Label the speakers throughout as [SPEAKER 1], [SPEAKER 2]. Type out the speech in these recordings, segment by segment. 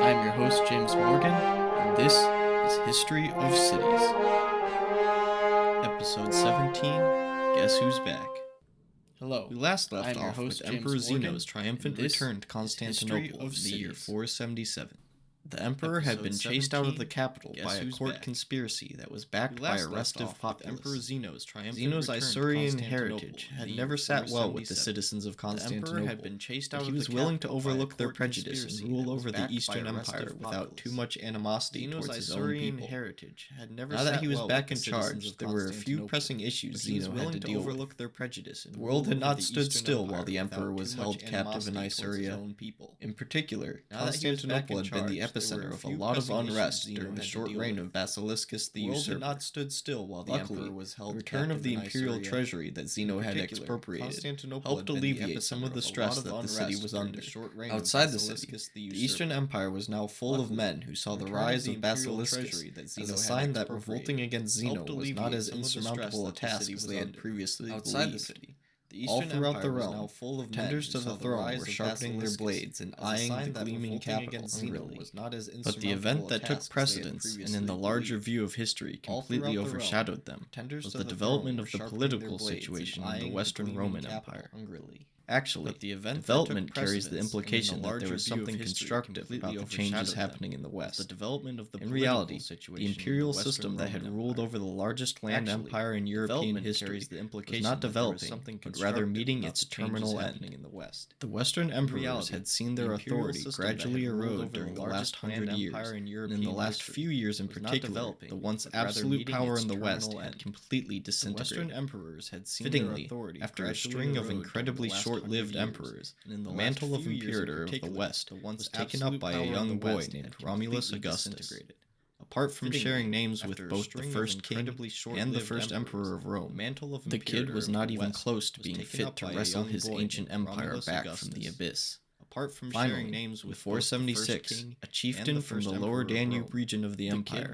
[SPEAKER 1] I'm your host, James Morgan, and this is History of Cities. Episode 17, Guess Who's Back? Hello,
[SPEAKER 2] We last left
[SPEAKER 1] I'm your
[SPEAKER 2] off
[SPEAKER 1] host,
[SPEAKER 2] with
[SPEAKER 1] James
[SPEAKER 2] Emperor
[SPEAKER 1] Morgan,
[SPEAKER 2] Zeno's triumphant
[SPEAKER 1] and this
[SPEAKER 2] return to
[SPEAKER 1] is History
[SPEAKER 2] Constantinople
[SPEAKER 1] of
[SPEAKER 2] in the year
[SPEAKER 1] Cities.
[SPEAKER 2] 477. The emperor had
[SPEAKER 1] Episode
[SPEAKER 2] been chased out of the
[SPEAKER 1] 17,
[SPEAKER 2] capital
[SPEAKER 1] Guess
[SPEAKER 2] by a
[SPEAKER 1] Who's
[SPEAKER 2] court
[SPEAKER 1] Back?
[SPEAKER 2] conspiracy that was backed
[SPEAKER 1] We
[SPEAKER 2] by
[SPEAKER 1] last
[SPEAKER 2] a
[SPEAKER 1] left
[SPEAKER 2] restive
[SPEAKER 1] off with
[SPEAKER 2] populace.
[SPEAKER 1] Emperor Zeno's triumphant
[SPEAKER 2] Zeno's
[SPEAKER 1] return to
[SPEAKER 2] Isaurian
[SPEAKER 1] Constantinople
[SPEAKER 2] heritage
[SPEAKER 1] in
[SPEAKER 2] had
[SPEAKER 1] the
[SPEAKER 2] never
[SPEAKER 1] year
[SPEAKER 2] sat well with the
[SPEAKER 1] 477.
[SPEAKER 2] citizens of
[SPEAKER 1] The emperor
[SPEAKER 2] Constantinople,
[SPEAKER 1] had been chased
[SPEAKER 2] but
[SPEAKER 1] out
[SPEAKER 2] he
[SPEAKER 1] of
[SPEAKER 2] was
[SPEAKER 1] the
[SPEAKER 2] willing to
[SPEAKER 1] capital by a
[SPEAKER 2] overlook their
[SPEAKER 1] court
[SPEAKER 2] prejudice and
[SPEAKER 1] conspiracy
[SPEAKER 2] rule
[SPEAKER 1] that was
[SPEAKER 2] over the
[SPEAKER 1] backed by
[SPEAKER 2] Eastern
[SPEAKER 1] a
[SPEAKER 2] Empire
[SPEAKER 1] restive
[SPEAKER 2] without
[SPEAKER 1] populace.
[SPEAKER 2] too much animosity
[SPEAKER 1] Zeno's
[SPEAKER 2] towards his own
[SPEAKER 1] Isaurian
[SPEAKER 2] people.
[SPEAKER 1] heritage had never
[SPEAKER 2] Now that
[SPEAKER 1] sat
[SPEAKER 2] he was
[SPEAKER 1] well
[SPEAKER 2] back
[SPEAKER 1] with
[SPEAKER 2] in
[SPEAKER 1] the citizens
[SPEAKER 2] charge,
[SPEAKER 1] of
[SPEAKER 2] there were a few
[SPEAKER 1] Constantinople,
[SPEAKER 2] pressing issues
[SPEAKER 1] but he was
[SPEAKER 2] Zeno had
[SPEAKER 1] willing
[SPEAKER 2] to
[SPEAKER 1] to
[SPEAKER 2] deal with.
[SPEAKER 1] overlook their prejudice and
[SPEAKER 2] The world
[SPEAKER 1] rule
[SPEAKER 2] had
[SPEAKER 1] over
[SPEAKER 2] not
[SPEAKER 1] the
[SPEAKER 2] stood
[SPEAKER 1] Eastern
[SPEAKER 2] still
[SPEAKER 1] Empire
[SPEAKER 2] while the emperor
[SPEAKER 1] without
[SPEAKER 2] was
[SPEAKER 1] too much
[SPEAKER 2] held captive in
[SPEAKER 1] animosity towards his
[SPEAKER 2] Isauria.
[SPEAKER 1] own people.
[SPEAKER 2] In particular,
[SPEAKER 1] Now that he was back
[SPEAKER 2] Constantinople
[SPEAKER 1] in
[SPEAKER 2] had been the
[SPEAKER 1] charge, there were
[SPEAKER 2] epicenter
[SPEAKER 1] a
[SPEAKER 2] of a
[SPEAKER 1] few
[SPEAKER 2] lot of
[SPEAKER 1] pressing issues
[SPEAKER 2] unrest
[SPEAKER 1] Zeno
[SPEAKER 2] during the
[SPEAKER 1] had to
[SPEAKER 2] short
[SPEAKER 1] deal
[SPEAKER 2] reign
[SPEAKER 1] with.
[SPEAKER 2] of Basiliscus the
[SPEAKER 1] The world had
[SPEAKER 2] Usurper.
[SPEAKER 1] not stood still while the
[SPEAKER 2] Luckily,
[SPEAKER 1] emperor was held
[SPEAKER 2] the return of
[SPEAKER 1] captive
[SPEAKER 2] the
[SPEAKER 1] in
[SPEAKER 2] imperial
[SPEAKER 1] Isauria.
[SPEAKER 2] treasury that Zeno
[SPEAKER 1] In
[SPEAKER 2] had
[SPEAKER 1] particular,
[SPEAKER 2] expropriated
[SPEAKER 1] Constantinople
[SPEAKER 2] helped
[SPEAKER 1] had been the
[SPEAKER 2] alleviate some of
[SPEAKER 1] epicenter
[SPEAKER 2] the
[SPEAKER 1] of a
[SPEAKER 2] stress
[SPEAKER 1] lot of
[SPEAKER 2] that the city
[SPEAKER 1] unrest
[SPEAKER 2] was
[SPEAKER 1] during
[SPEAKER 2] under.
[SPEAKER 1] the short reign of
[SPEAKER 2] Outside the city,
[SPEAKER 1] Basiliscus the
[SPEAKER 2] the Eastern
[SPEAKER 1] Usurper.
[SPEAKER 2] Empire was now full of
[SPEAKER 1] Luckily,
[SPEAKER 2] men who saw the
[SPEAKER 1] return of
[SPEAKER 2] rise
[SPEAKER 1] the
[SPEAKER 2] of
[SPEAKER 1] imperial
[SPEAKER 2] Basiliscus
[SPEAKER 1] treasury that
[SPEAKER 2] as
[SPEAKER 1] Zeno
[SPEAKER 2] a
[SPEAKER 1] had
[SPEAKER 2] sign that
[SPEAKER 1] expropriated
[SPEAKER 2] revolting against Zeno
[SPEAKER 1] helped
[SPEAKER 2] was not
[SPEAKER 1] alleviate
[SPEAKER 2] as
[SPEAKER 1] some of the stress
[SPEAKER 2] insurmountable a
[SPEAKER 1] that the
[SPEAKER 2] task
[SPEAKER 1] city
[SPEAKER 2] as
[SPEAKER 1] was
[SPEAKER 2] they had
[SPEAKER 1] under.
[SPEAKER 2] previously
[SPEAKER 1] Outside the
[SPEAKER 2] believed.
[SPEAKER 1] city, the
[SPEAKER 2] All
[SPEAKER 1] Eastern
[SPEAKER 2] throughout
[SPEAKER 1] Empire
[SPEAKER 2] the
[SPEAKER 1] was
[SPEAKER 2] realm,
[SPEAKER 1] now full of men
[SPEAKER 2] pretenders
[SPEAKER 1] who
[SPEAKER 2] to
[SPEAKER 1] saw
[SPEAKER 2] the throne
[SPEAKER 1] rise
[SPEAKER 2] were
[SPEAKER 1] of
[SPEAKER 2] sharpening their
[SPEAKER 1] Basiliscus
[SPEAKER 2] blades and
[SPEAKER 1] as a
[SPEAKER 2] eyeing
[SPEAKER 1] sign
[SPEAKER 2] the
[SPEAKER 1] that
[SPEAKER 2] gleaming
[SPEAKER 1] revolting
[SPEAKER 2] capital
[SPEAKER 1] against Zeno
[SPEAKER 2] hungrily.
[SPEAKER 1] was not as
[SPEAKER 2] But the event that took precedence and in the larger view of history completely overshadowed them was the development of the political situation in the Western Roman Empire. Actually, development carries the implication that there was something constructive about the changes happening in the West. In reality, the imperial system that had ruled over the largest land empire in European history was not developing, but rather meeting its terminal end. The Western emperors had seen their authority gradually erode during the last 100 years, and in the last few years in particular, the once absolute power in the West had completely disintegrated. Fittingly, after a string of incredibly short-lived emperors, the mantle of imperator of the West was taken up by a young boy named Romulus Augustus. Apart from sharing names with both the first king and the first emperor of Rome, the kid was not even close to being fit to wrestle his ancient empire back from the abyss. Finally, in 476, a chieftain from the lower Danube region of the empire,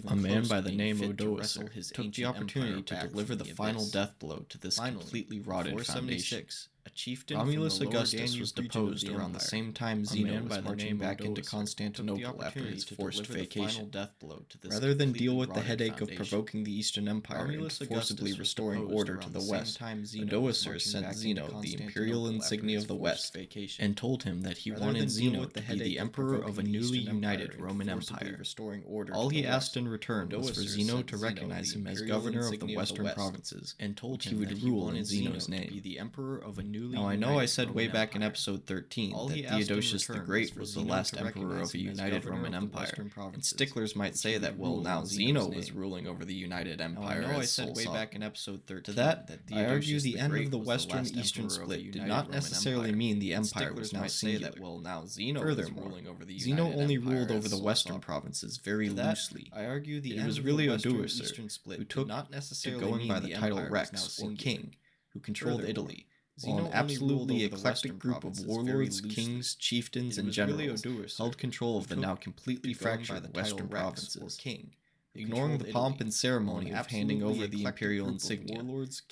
[SPEAKER 2] a man by the name Odoacer, took the opportunity to deliver the final death blow to this completely rotted foundation. Romulus Augustus was deposed around the same time Zeno was marching back into Constantinople after his forced vacation. Rather than deal with the headache of provoking the Eastern Empire and forcibly restoring order to the West, Odoacer sent Zeno the imperial insignia of the West and told him that he wanted Zeno to be the emperor of a newly united Roman Empire. All he asked in return was for Zeno to recognize him as governor of the Western provinces, and told him he would rule in Zeno's name. Now, I know I said way back in episode 13 that Theodosius the Great was the last emperor of a united Roman Empire, and sticklers might say that, well, now Zeno was ruling over the united empire as sole sovereign. To that, I argue the end of the Western-Eastern split did not necessarily mean the empire was now singular. Furthermore, Zeno only ruled over the Western provinces very loosely. It was really Odoacer who took to going by the title Rex, or king, who controlled Italy, while an absolutely eclectic group of warlords, kings, chieftains, and generals held control of the now completely fractured Western provinces. Ignoring the pomp and ceremony of handing over the imperial insignia,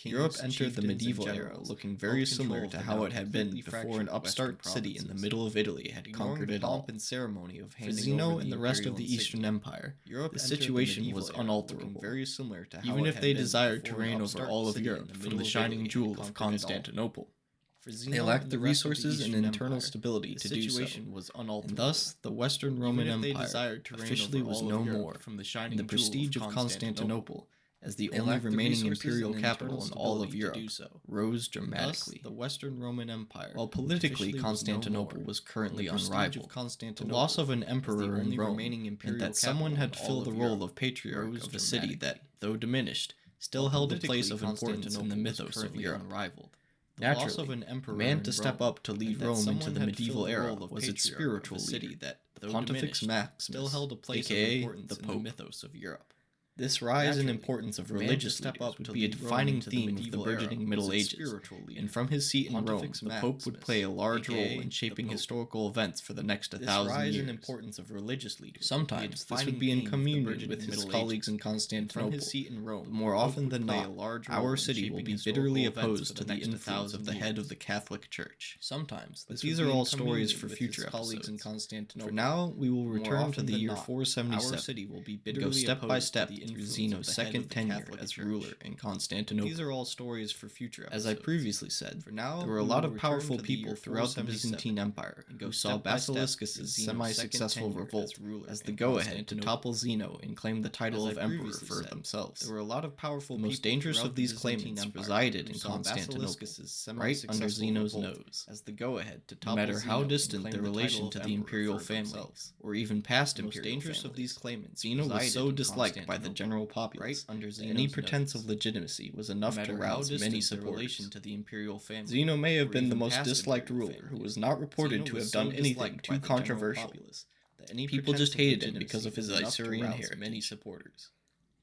[SPEAKER 2] Europe entered the medieval era looking very similar to how it had been before an upstart city in the middle of Italy had conquered it all. For Zeno and the rest of the Eastern Empire, the situation was unalterable, even if they desired to reign over all of Europe from the shining jewel of Constantinople. They lacked the resources and internal stability to do so, and thus the Western Roman Empire officially was no more, and the prestige of Constantinople, as the only remaining imperial capital in all of Europe, rose dramatically. While politically Constantinople was currently unrivaled, the loss of an emperor in Rome meant that someone had to fill the role of patriarch of a city that, though diminished, still held a place of importance in the mythos of Europe. Naturally, the man to step up to lead Rome into the medieval era was its spiritual leader, the Pontifex Maximus, aka the Pope. This rise in importance of religious leaders would be a defining theme of the burgeoning Middle Ages, and from his seat in Rome, the Pope would play a large role in shaping historical events for the next 1,000 years.
[SPEAKER 3] Importance of religious leaders.
[SPEAKER 2] Sometimes this would be in communion with his colleagues in Constantinople, but more often than not, our city will be bitterly opposed to the influence of the head of the Catholic Church.
[SPEAKER 3] Sometimes,
[SPEAKER 2] but these are all stories for future episodes. For now, we will return to the year 477 and go step by step through Zeno's second tenure as ruler in Constantinople.
[SPEAKER 3] These are all stories for future episodes.
[SPEAKER 2] As I previously said, there were a lot of powerful people throughout the Byzantine Empire who saw Basiliscus' semi-successful revolt as the go-ahead to topple Zeno and claim the title of emperor for themselves.
[SPEAKER 3] There were a lot of powerful
[SPEAKER 2] The most dangerous of these claimants resided in Constantinople, right under Zeno's nose.
[SPEAKER 3] As the go-ahead to
[SPEAKER 2] No matter how distant their relation to the imperial family, or even past imperial families,
[SPEAKER 3] of these claimants,
[SPEAKER 2] Zeno was so disliked by the general populace that any pretense of legitimacy was enough to rouse many supporters.
[SPEAKER 3] To the imperial family,
[SPEAKER 2] Zeno may have been the most disliked ruler who was not reported to have done anything too controversial. People just hated him because of his Isaurian heritage.
[SPEAKER 3] Many supporters.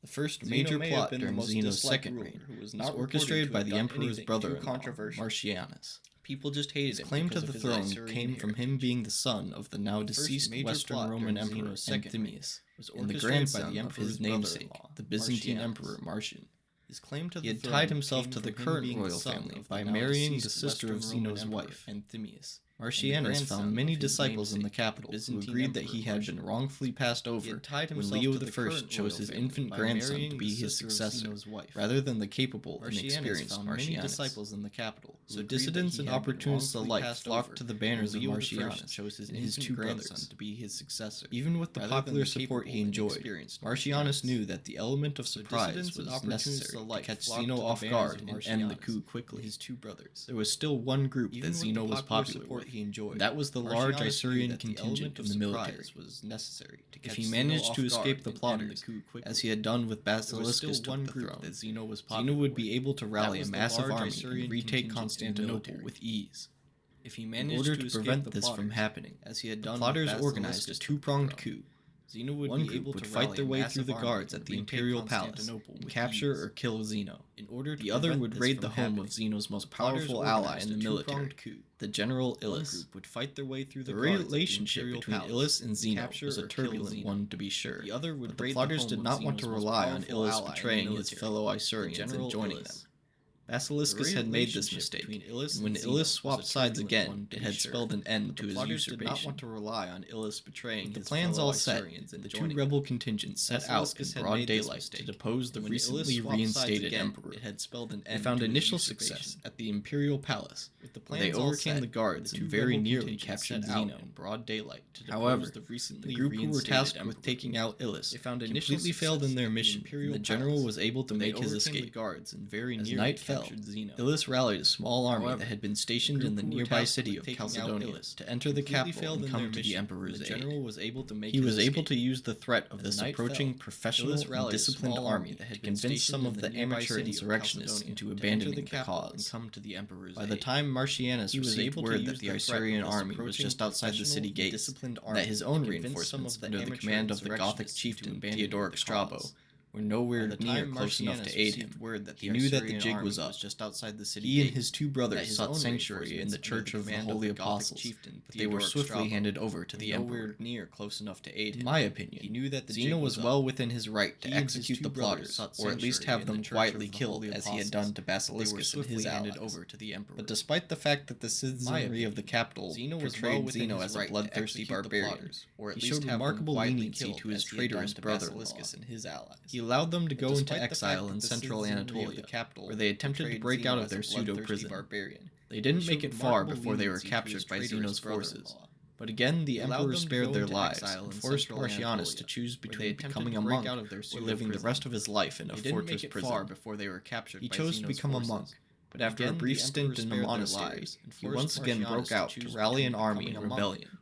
[SPEAKER 2] The first major plot during Zeno's second reign was orchestrated by the emperor's brother-in-law, Marcianus.
[SPEAKER 3] People just hated him.
[SPEAKER 2] His claim to the throne came from him being the son of the now deceased Western Roman Emperor Anthemius, and the grandson of his namesake, the Byzantine Emperor Marcian. He had tied himself to the current royal family by marrying the sister of Zeno's wife, Anthemius. Marcianus found many disciples in the capital who agreed that he had been wrongfully passed over when Leo I chose his infant grandson to be his successor, rather than the capable and experienced Marcianus. So dissidents and opportunists alike flocked to the banners of Marcianus and his two brothers to be his successor. Even with the popular support he enjoyed, Marcianus knew that the element of surprise was necessary to catch Zeno off guard and end the coup quickly. There was still one group that Zeno was popular with. That was the large Isaurian contingent in the military. If he managed to escape the plotters, as he had done with Basiliscus took the throne, Zeno would be able to rally a massive army and retake Constantinople with ease. In order to prevent this from happening, the plotters organized a two-pronged coup. One group would fight their way through the guards at the imperial palace and capture or kill Zeno. The other would raid the home of Zeno's most powerful ally in the military, the general Ilus. The relationship between Ilus and Zeno was a turbulent one, to be sure, but the plotters did not want to rely on Ilus betraying his fellow Isaurians and joining them. Basiliscus had made this mistake, and when Ilus swapped sides again, it had spelled an end to his usurpation. With the plans all set, the two rebel contingents set out in broad daylight to depose the recently reinstated emperor. They found initial success at the imperial palace, where they overcame the guards and very nearly captured Zeno. However, the group who were tasked with taking out Ilus completely failed in their mission, and the general was able to make his escape. As night fell, Ilus rallied a small army that had been stationed in the nearby city of Chalcedonia to enter the capital and come to the emperor's aid. He was able to use the threat of this approaching professional and disciplined army to convince some of the amateur insurrectionists into abandoning the cause. By the time Marcianus received word that the Isaurian army was just outside the city gates, and that his own reinforcements under the command of the Gothic chieftain Theodoric Strabo were nowhere near close enough to aid him, he knew that the jig was up. He and his two brothers sought sanctuary in the Church of the Holy Apostles, but they were swiftly handed over to the emperor. In my opinion, Zeno was well within his right to execute the plotters, or at least have them quietly killed as he had done to Basiliscus and his allies. But despite the fact that the citizenry of the capital portrayed Zeno as a bloodthirsty barbarian, he showed remarkable leniency to his traitorous brother-in-law. He allowed them to go into exile in central Anatolia, where they attempted to break out of their pseudo-prison. They didn't make it far before they were captured by Zeno's forces. But again, the emperor spared their lives and forced Marcianus to choose between becoming a monk or living the rest of his life in a fortress prison. He chose to become a monk, but after a brief stint in a monastery, he once again broke out to rally an army in rebellion.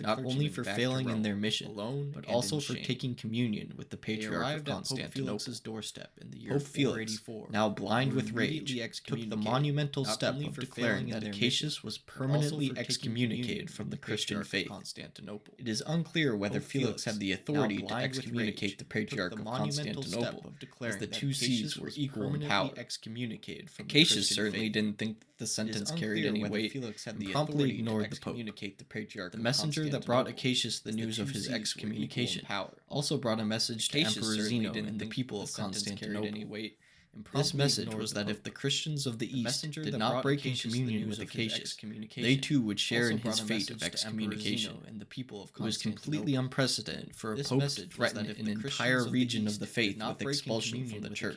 [SPEAKER 2] not only for failing in their mission,
[SPEAKER 3] alone,
[SPEAKER 2] but also for taking communion with the Patriarch of Constantinople.
[SPEAKER 3] Doorstep in the year
[SPEAKER 2] Pope Felix,
[SPEAKER 3] 484,
[SPEAKER 2] now blind with rage, took the monumental step of declaring that Acacius was permanently excommunicated from the Christian faith. It is unclear whether Felix had the authority to excommunicate the Patriarch of Constantinople, as the two sees were equal in power. Acacius certainly didn't think that the sentence carried any weight, and promptly ignored the Pope. The messenger that brought Acacius the news of his excommunication also brought a message to Emperor Zeno and the people of Constantinople. This message was that if the Christians of the East did not break in communion with Acacius, they too would share in his fate of excommunication. It was completely unprecedented for a pope to threaten an entire region of the faith with expulsion from the church.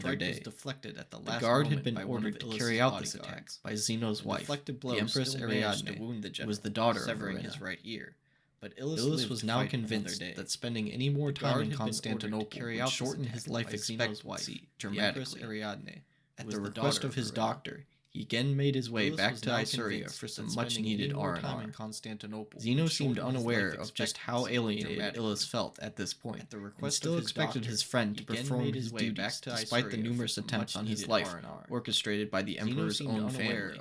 [SPEAKER 2] another day.
[SPEAKER 3] Was deflected at the
[SPEAKER 2] The
[SPEAKER 3] last
[SPEAKER 2] guard had
[SPEAKER 3] moment
[SPEAKER 2] been
[SPEAKER 3] by one
[SPEAKER 2] ordered
[SPEAKER 3] of
[SPEAKER 2] to
[SPEAKER 3] Illus's
[SPEAKER 2] carry out this
[SPEAKER 3] bodyguards.
[SPEAKER 2] attack by Zeno's wife,
[SPEAKER 3] Deflected blow
[SPEAKER 2] the Empress
[SPEAKER 3] still managed to
[SPEAKER 2] Ariadne,
[SPEAKER 3] wound the
[SPEAKER 2] who
[SPEAKER 3] general,
[SPEAKER 2] was the daughter of
[SPEAKER 3] severing
[SPEAKER 2] Verena.
[SPEAKER 3] his right ear. But
[SPEAKER 2] Illus was now convinced that spending any more time in Constantinople would shorten his life expectancy dramatically.
[SPEAKER 3] Ariadne,
[SPEAKER 2] At the request of his doctor, he again made his way back to Isauria for some much-needed R&R. Zeno seemed unaware of just how alienated Illus felt at this point, and still expected his friend to perform his duties despite the numerous attempts on his life, orchestrated by the emperor's own family.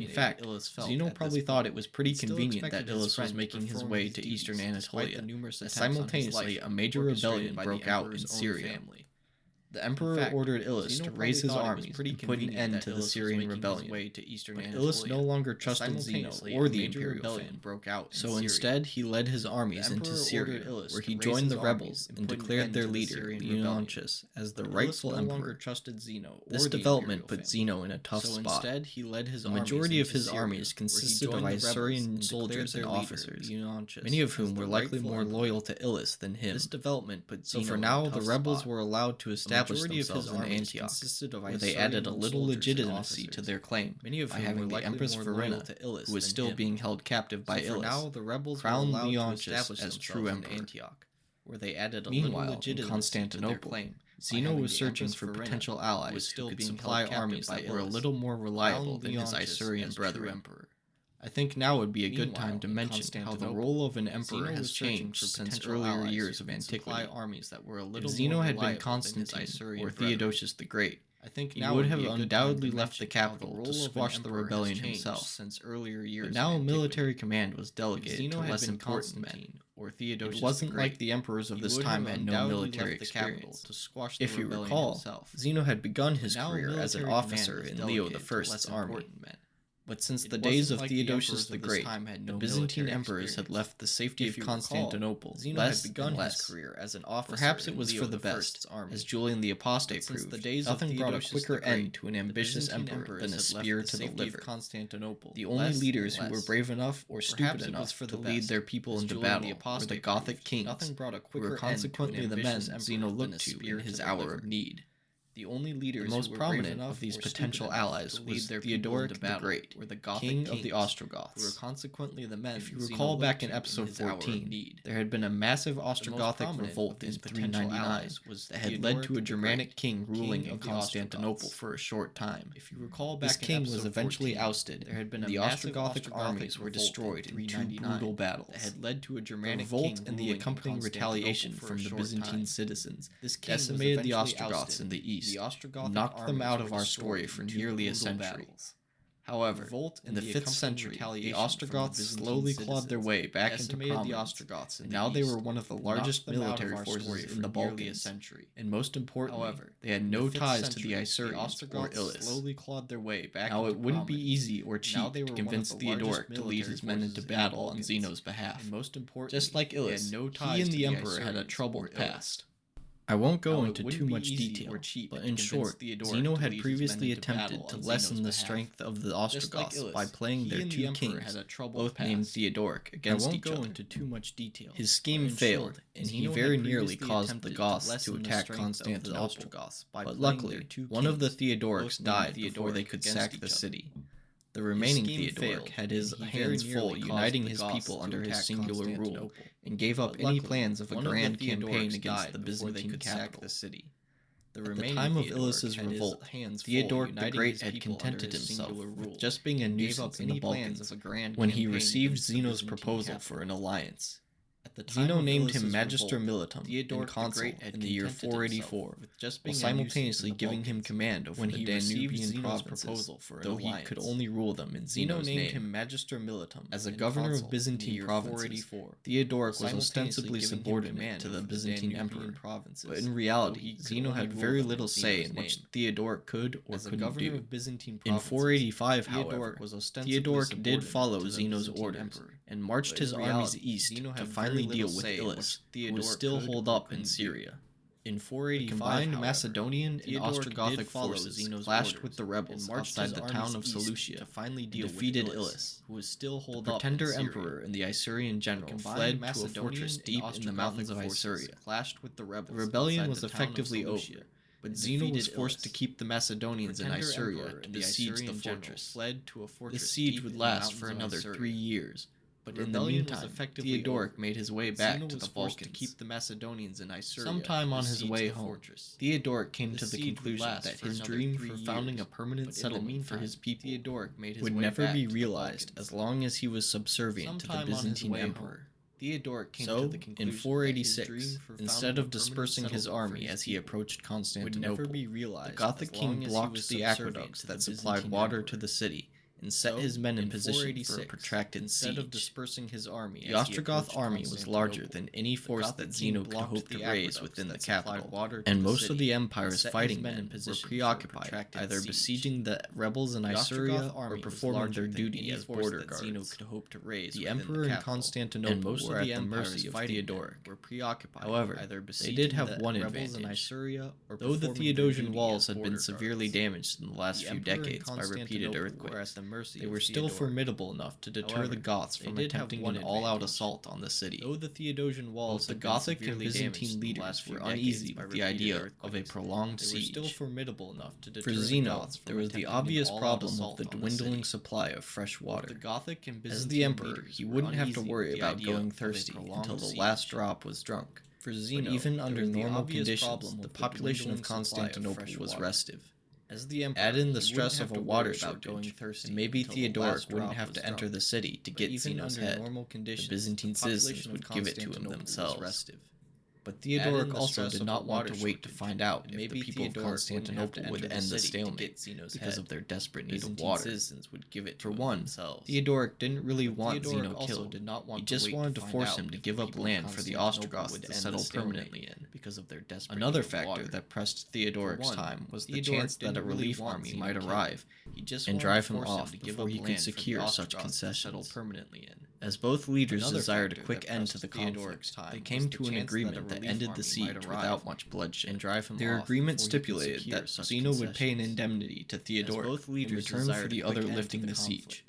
[SPEAKER 2] In fact, Zeno probably thought it was pretty convenient that Illus was making his way to eastern Anatolia, as simultaneously a major rebellion broke out in Syria. The emperor ordered Ilus to raise his armies and put an end to the Syrian rebellion. But Ilus no longer trusted Zeno or the imperial family. So instead, he led his armies into Syria, where he joined the rebels and declared their leader, Leontius, as the rightful emperor. This development put Zeno in a tough spot. The majority of his armies consisted of Isaurian soldiers and officers, many of whom were likely more loyal to Ilus than him. So for now, the rebels were allowed to establish themselves in Antioch, where they added a little legitimacy to their claim by having the Empress Verena, who was still being held captive by Ilus, crown Leontius as true emperor. Meanwhile, in Constantinople, Zeno was searching for potential allies who could supply armies that were a little more reliable than his Isaurian brethren. I think now would be a good time to mention how the role of an emperor has changed since earlier years of antiquity. If Zeno had been Constantine or Theodosius the Great, he would have undoubtedly left the capital to squash the rebellion himself. But now military command was delegated to less important men. It wasn't like the emperors of this time had no military experience. If you recall, Zeno had begun his career as an officer in Leo I's army. But since the days of Theodosius the Great, the Byzantine emperors had left the safety of Constantinople less and less. Perhaps it was for the best, as Julian the Apostate proved. Nothing brought a quicker end to an ambitious emperor than a spear to the liver. The only leaders who were brave enough or stupid enough to lead their people into battle were the Gothic kings, who were consequently the men Zeno looked to in his hour of need. The most prominent of these potential allies was Theodoric the Great, king of the Ostrogoths. If you recall back in episode 14, there had been a massive Ostrogothic revolt in 399 that had led to a Germanic king ruling in Constantinople for a short time. This king was eventually ousted, and the Ostrogothic armies were destroyed in two brutal battles. The revolt and the accompanying retaliation from the Byzantine citizens decimated the Ostrogoths in the east, knocked them out of our story for nearly a century. However, in the 5th century, the Ostrogoths slowly clawed their way back into prominence, and now they were one of the largest military forces in the Balkans. And most importantly, they had no ties to the Isaurians or Ilus. Now it wouldn't be easy or cheap to convince Theodoric to lead his men into battle on Zeno's behalf. Just like Ilus, he and the emperor had a troubled past. I won't go into too much detail, but in short, Zeno had previously attempted to lessen the strength of the Ostrogoths by playing their two kings, both named Theodoric, against each other. His scheme failed, and he very nearly caused the Goths to attack Constantinople. But luckily, one of the Theodorics died before they could sack the city. The remaining Theodoric had his hands full uniting his people under his singular rule, and gave up any plans of a grand campaign against the Byzantine capital. At the time of Ilus's revolt, Theodoric the Great had contented himself with just being a nuisance in the Balkans when he received Zeno's proposal for an alliance. Zeno named him Magister Militum and consul in the year 484, while simultaneously giving him command over the Danubian provinces, though he could only rule them in Zeno's name. As a governor of Byzantine provinces, Theodoric was ostensibly subordinate to the Byzantine emperor, but in reality, Zeno had very little say in what Theodoric could or couldn't do. In 485, however, Theodoric did follow Zeno's orders, and marched his armies east to finally deal with Ilus, who was still holed up in Syria. In 485, combined Macedonian and Ostrogothic forces clashed with the rebels outside the town of Seleucia and defeated Ilus. The pretender emperor and the Isaurian general fled to a fortress deep in the mountains of Isauria. The rebellion was effectively over, but Zeno was forced to keep the Macedonians in Isauria to besiege the fortress. This siege would last for another 3 years. But in the meantime, Theodoric made his way back to the Balkans. Sometime on his way home, Theodoric came to the conclusion that his dream for founding a permanent settlement for his people would never be realized as long as he was subservient to the Byzantine emperor. So, in 486, instead of dispersing his army as he approached Constantinople, the Gothic king blocked the aqueducts that supplied water to the city, and set his men in position for a protracted siege.
[SPEAKER 3] Instead of dispersing his army,
[SPEAKER 2] The Ostrogoth army was larger than any force that Zeno could hope to raise within the capital, and most of the empire's fighting men were preoccupied, either besieging the rebels in Isauria or performing their duty as border guards. The emperor in Constantinople were at the mercy of Theodoric. However, they did have one advantage. Though the Theodosian walls had been severely damaged in the last few decades by repeated earthquakes, they were still formidable enough to deter the Goths from attempting an all-out assault on the city. Both the Gothic and Byzantine leaders were uneasy with the idea of a prolonged siege. For Zeno, there was the obvious problem of the dwindling supply of fresh water. As the emperor, he wouldn't have to worry about going thirsty until the last drop was drunk. For Zeno, even under normal conditions, the population of Constantinople was restive. Add in the stress of a water shortage, and maybe Theodoric wouldn't have to enter the city to get Zeno's head. The Byzantine citizens would give it to him themselves. But Theodoric also did not want to wait to find out if the people of Constantinople would end the stalemate because of their desperate need of water. For one, Theodoric didn't really want Zeno killed. He just wanted to force him to give up land for the Ostrogoths to settle permanently in. Another factor that pressed Theodoric's time was the chance that a relief army might arrive and drive him off before he could secure such concessions. As both leaders desired a quick end to the conflict, they came to an agreement that ended the siege without much bloodshed. Their agreement stipulated that Zeno would pay an indemnity to Theodoric in return for the other lifting the siege.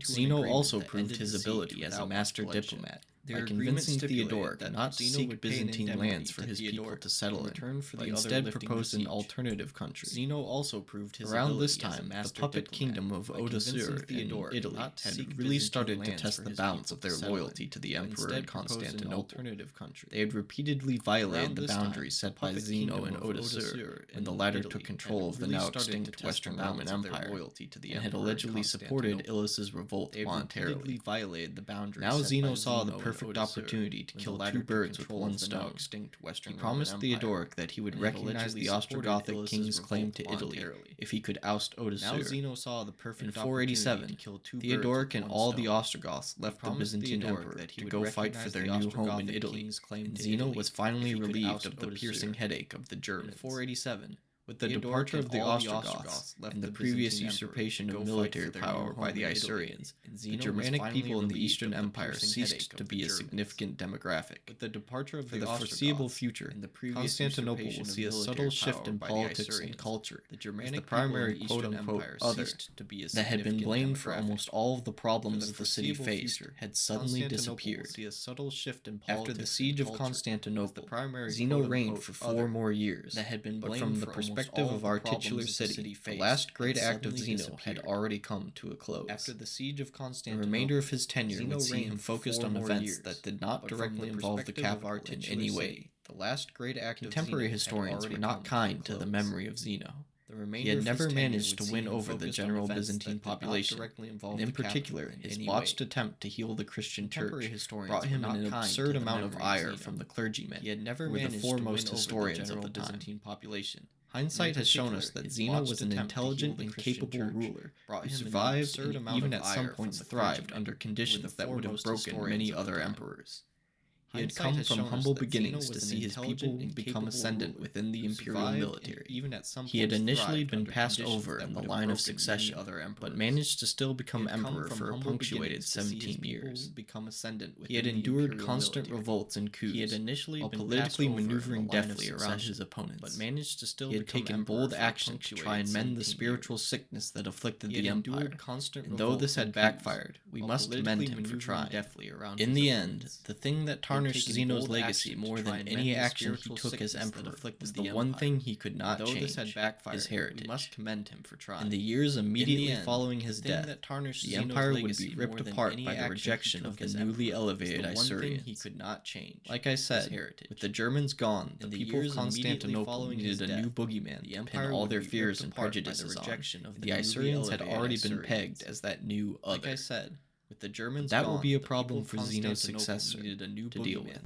[SPEAKER 2] Zeno also proved his ability as a master diplomat by convincing Theodoric not to seek Byzantine lands for his people to settle in, but instead proposed an alternative country. Around this time, the puppet kingdom of Odosir in Italy had really started to test the balance of their loyalty to the emperor in Constantinople. They had repeatedly violated the boundaries set by Zeno and Odosir when the latter took control of the now extinct Western Roman Empire and had allegedly supported Illus's revolt monetarily. Now Zeno saw the perfect opportunity to kill two birds with one stone. He promised Theodoric that he would recognize the Ostrogothic king's claim to Italy if he could oust Odosir. In 487, Theodoric and all the Ostrogoths left the Byzantine emperor to go fight for their new home in Italy, and Zeno was finally relieved of the piercing headache of the Germans. With the departure of the Ostrogoths and the previous usurpation of military power by the Isaurians, the Germanic people in the Eastern Empire ceased to be a significant demographic. For the foreseeable future, Constantinople will see a subtle shift in politics and culture, as the primary quote-unquote other that had been blamed for almost all of the problems the city faced had suddenly disappeared. After the siege of Constantinople, Zeno reigned for 4 more years, but from the perspective of our titular city, the last great act of Zeno had already come to a close. The remainder of his tenure would see him focused on events that did not directly involve the capital in any way. Contemporary historians were not kind to the memory of Zeno. He had never managed to win over the general Byzantine population, and in particular, his botched attempt to heal the Christian church brought him an absurd amount of ire from the clergymen, who were the foremost historians of the time. Hindsight has shown us that Zeno was an intelligent and capable ruler who survived and even at some points thrived under conditions that would have broken many other emperors. He had come from humble beginnings to see his people become ascendant within the imperial military. He had initially been passed over in the line of succession, but managed to still become emperor for a punctuated 17 years. He had endured constant revolts and coups, while politically maneuvering deftly around his opponents. He had taken bold action to try and mend the spiritual sickness that afflicted the empire, and though this had backfired, we must commend him for trying. In the end, the thing that tarnished Zeno's legacy more than any action he took as emperor was the one thing he could not change, his heritage. In the years immediately following his death, the empire would be ripped apart by the rejection of the newly elevated Isaurians. Like I said, with the Germans gone, the people of Constantinople needed a new boogeyman to pin all their fears and prejudices on. The Isaurians had already been pegged as that new other. That will be a problem for Zeno's successor to deal with.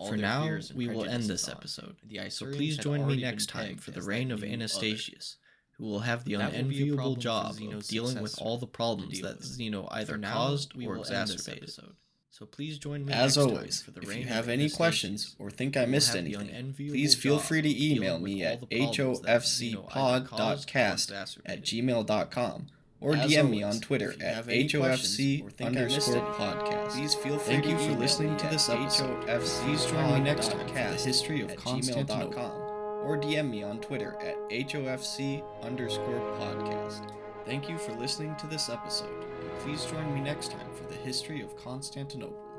[SPEAKER 2] For now, we will end this episode, so please join me next time for the reign of Anastasius, who will have the
[SPEAKER 3] That will be a
[SPEAKER 2] unenviable
[SPEAKER 3] problem for
[SPEAKER 2] job
[SPEAKER 3] Zeno's
[SPEAKER 2] of dealing with
[SPEAKER 3] successor
[SPEAKER 2] all the
[SPEAKER 3] to
[SPEAKER 2] problems
[SPEAKER 3] deal
[SPEAKER 2] that
[SPEAKER 3] with.
[SPEAKER 2] Zeno either
[SPEAKER 3] For now,
[SPEAKER 2] caused
[SPEAKER 3] we
[SPEAKER 2] or
[SPEAKER 3] will end this
[SPEAKER 2] exacerbated.
[SPEAKER 3] episode. So please join me
[SPEAKER 2] As
[SPEAKER 3] next time
[SPEAKER 2] always,
[SPEAKER 3] for the
[SPEAKER 2] if
[SPEAKER 3] reign
[SPEAKER 2] you
[SPEAKER 3] of
[SPEAKER 2] have any
[SPEAKER 3] Anastasius,
[SPEAKER 2] questions or think I
[SPEAKER 3] who will
[SPEAKER 2] missed
[SPEAKER 3] have the
[SPEAKER 2] anything,
[SPEAKER 3] unenviable
[SPEAKER 2] please feel
[SPEAKER 3] job
[SPEAKER 2] free to
[SPEAKER 3] of dealing
[SPEAKER 2] email
[SPEAKER 3] with
[SPEAKER 2] me
[SPEAKER 3] all
[SPEAKER 2] at
[SPEAKER 3] the problems that Zeno either caused or exacerbated.
[SPEAKER 2] hofcpod.cast@gmail.com or As DM me
[SPEAKER 3] always,
[SPEAKER 2] on Twitter
[SPEAKER 3] if you
[SPEAKER 2] at
[SPEAKER 3] have any questions or think I missed anything,
[SPEAKER 2] HOFC_podcast.
[SPEAKER 3] please feel free
[SPEAKER 2] Thank
[SPEAKER 3] to
[SPEAKER 2] you for
[SPEAKER 3] email
[SPEAKER 2] listening
[SPEAKER 3] me
[SPEAKER 2] to
[SPEAKER 3] at
[SPEAKER 2] this episode. Please join me next time for the history of Constantinople, or DM me on Twitter at HOFC_podcast. Thank you for listening to this episode, and please join me next time for the history of Constantinople.